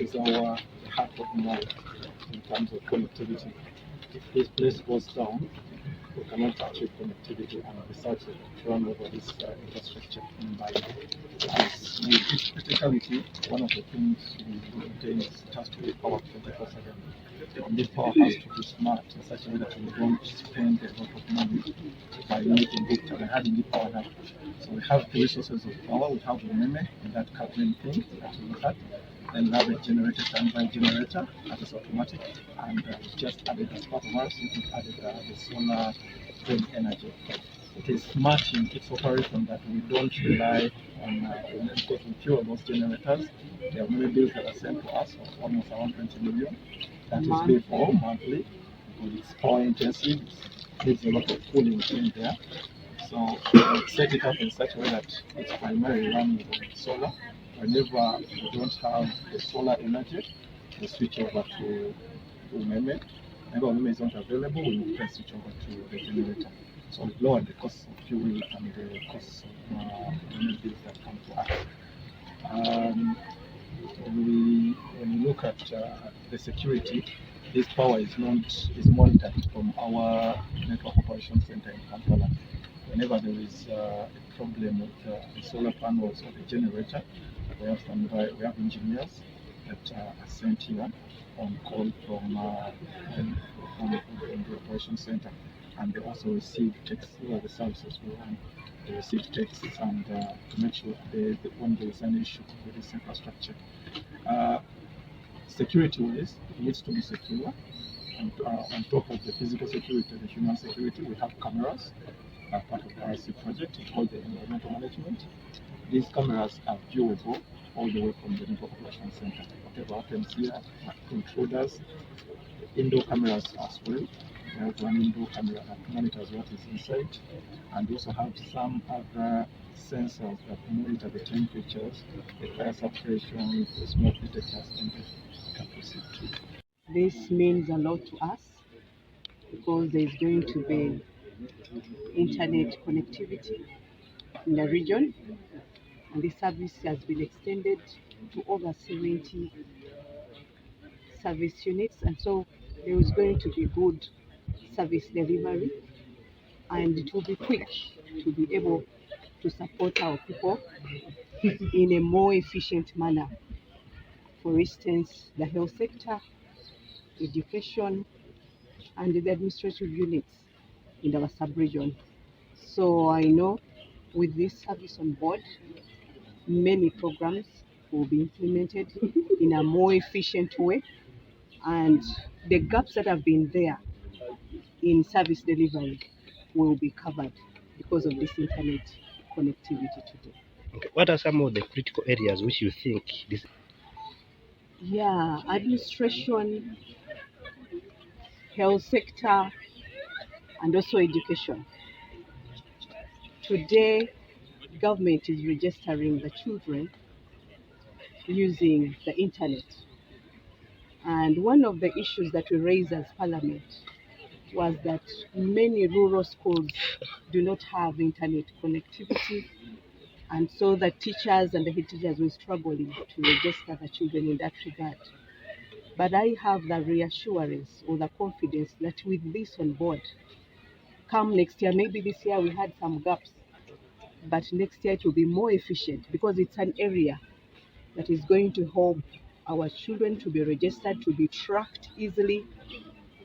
is our heart of Mbale in terms of connectivity. If this place goes down, we cannot achieve connectivity and research to run over this infrastructure in Mbale. As with criticality, one of the things we maintain is it has to be powered 24/7. And this power has to be smart in such a way that we don't spend a lot of money by making it and having it powered up. So we have three sources of power. We have the meme in that covering thing that we had. Then we have a generator, standby generator that is automatic, and we just added as part of our system, added the solar wind energy. It is smart in its operation that we don't rely on because we fuel those generators. There are many bills that are sent to us of almost around 20 million. That is paid for monthly because it's power intensive. It needs a lot of cooling in there. So we set it up in such a way that it's primarily running on solar. Whenever we don't have the solar energy, we switch over to meme. Whenever meme is not available, we can switch over to the generator. So we lower the cost of fuel and the costs of many bills that come to us. When we look at the security, this power is monitored from our network operations center in Kampala. Whenever there is a problem with the solar panels or the generator, we have engineers that are sent here on call from the operations center, and they also receive texts. The services we run, they receive texts and to make sure when there is an issue with this infrastructure. Security-wise, it needs to be secure. And on top of the physical security, the human security, we have cameras. Part of the RC project, it's called the environmental management. These cameras are viewable all the way from the network operations center. Whatever happens here, intruders, indoor cameras as well. We have one indoor camera that monitors what is inside, and we also have some other sensors that monitor the temperatures, the fire suppression, the smoke detectors, and the capacity. This means a lot to us because there is going to be internet connectivity in the region, and this service has been extended to over 70 service units, and so there is going to be good service delivery, and it will be quick to be able to support our people in a more efficient manner. For instance, the health sector, education, and the administrative units in our sub-region. So I know with this service on board, many programs will be implemented in a more efficient way, and the gaps that have been there in service delivery will be covered because of this internet connectivity today. Okay. What are some of the critical areas which you think this? Yeah, administration, health sector, and also education. Today, government is registering the children using the internet. And one of the issues that we raised as Parliament was that many rural schools do not have internet connectivity, and so the teachers and the head teachers were struggling to register the children in that regard. But I have the reassurance or the confidence that with this on board, come next year, maybe this year we had some gaps, but next year it will be more efficient because it's an area that is going to help our children to be registered, to be tracked easily,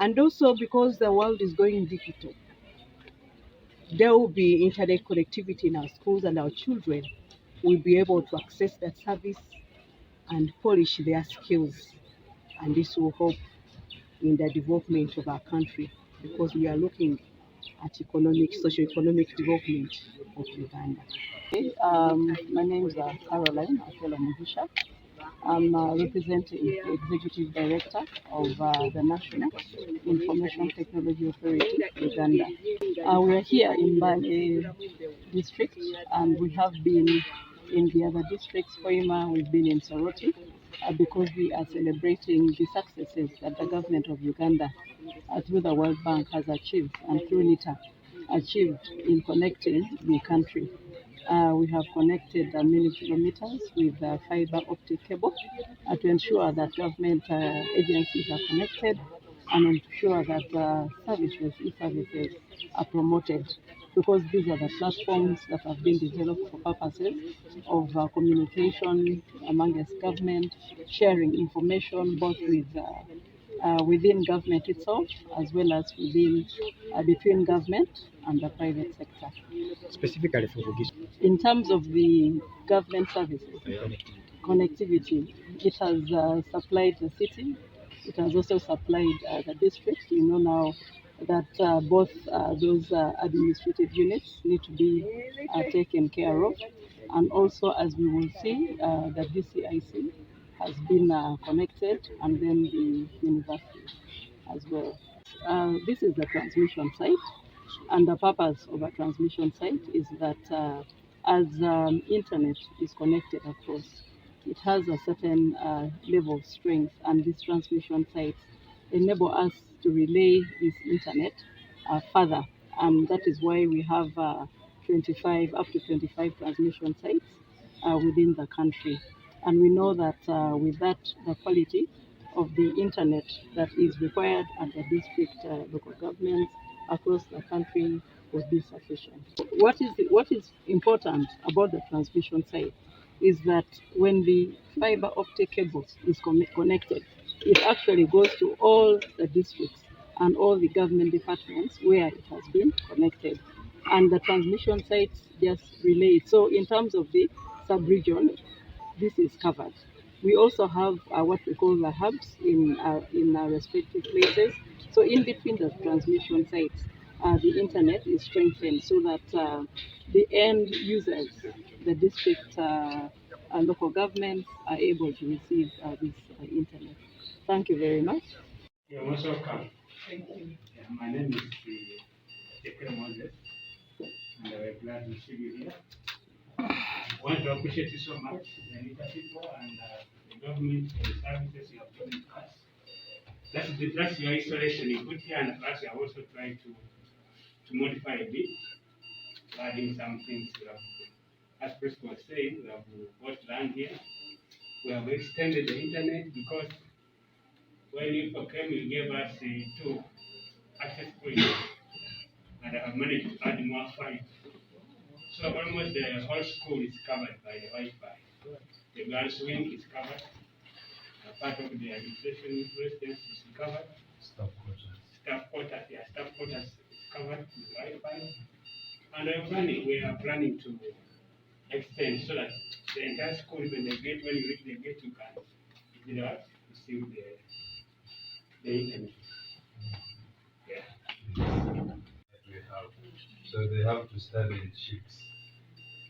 and also because the world is going digital. There will be internet connectivity in our schools, and our children will be able to access that service and polish their skills. And this will help in the development of our country because we are looking at socio-economic development of Uganda. Okay, my name is Caroline Akelo Mugisha. I'm representing the Executive Director of the National Information Technology Authority, Uganda. We are here in Mbale district, and we have been in the other districts. Hoima, we've been in Soroti, because we are celebrating the successes that the government of Uganda, through the World Bank, has achieved, and through NITA, achieved in connecting the country. We have connected many kilometers with fiber optic cable to ensure that government agencies are connected and ensure that e-services are promoted, because these are the platforms that have been developed for purposes of communication amongst government, sharing information both within government itself as well as between government and the private sector. Specifically for this In terms of the government services, connectivity, it has supplied the city. It has also supplied the district. You know now that both those administrative units need to be taken care of. And also, as we will see, the DCIC has been connected, and then the university as well. This is the transmission site, and the purpose of a transmission site is that as internet is connected across, it has a certain level of strength, and these transmission sites enable us to relay this internet further, and that is why we have 25 up to 25 transmission sites within the country. And we know that with that, the quality of the internet that is required at the district local governments across the country would be sufficient. What is important about the transmission site is that when the fiber optic cable is connected, it actually goes to all the districts and all the government departments where it has been connected, and the transmission sites just relay. So in terms of the sub-region, this is covered. We also have what we call the hubs in our respective places. So in between the transmission sites, the internet is strengthened so that the end users, the district and local governments, are able to receive this internet. Thank you very much. You're most welcome. Thank you. Yeah, my name is Tekwe Moses, and we're glad to see you here. I want to appreciate you so much, the NITA people and the government for the services you have given to us. That's your installation you put here, and plus you are also trying to modify a bit, adding some things. As Principal was saying, we have bought land here. We have extended the internet because when you came, you gave us 2 access points, and I have managed to add more 5. So almost the whole school is covered by the Wi-Fi. The girls' wing is covered. Part of the administration residence is covered. Staff quarters is covered with Wi-Fi. And we are planning to extend so that the entire school, when you reach the gate, you can receive the internet. Yeah. We have. So they have to study in shifts,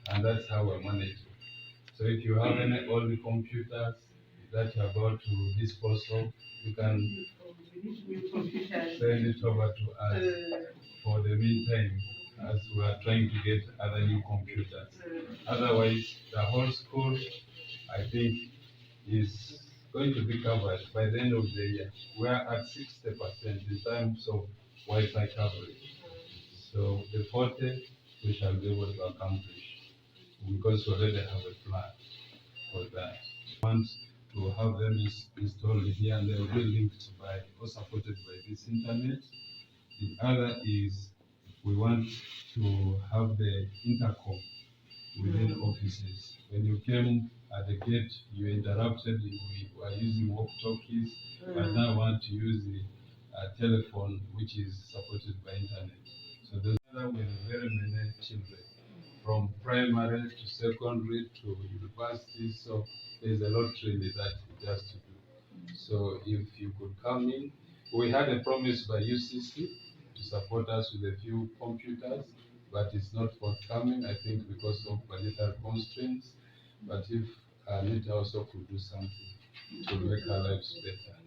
and that's how we manage it. So if you have any old computers that you're about to dispose of, you can send it over to us for the meantime, as we are trying to get other new computers. Otherwise, the whole school, I think, is going to be covered by the end of the year. We are at 60% in terms of Wi-Fi coverage. So the 40 we shall be able to accomplish because we already have a plan for that. We want to have them installed here, and they will be linked by or supported by this internet. The other is we want to have the intercom within offices. When you came at the gate, you interrupted. We were using walkie-talkies, but now I want to use the telephone, which is supported by internet. So there's with very many children, from primary to secondary to university. So there's a lot really that it has to do. So if you could come in, we had a promise by UCC to support us with a few computers, but it's not forthcoming, I think, because of budgetary constraints. But if NITA also could do something to make our lives better.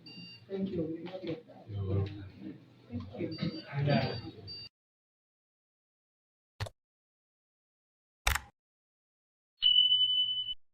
Thank you.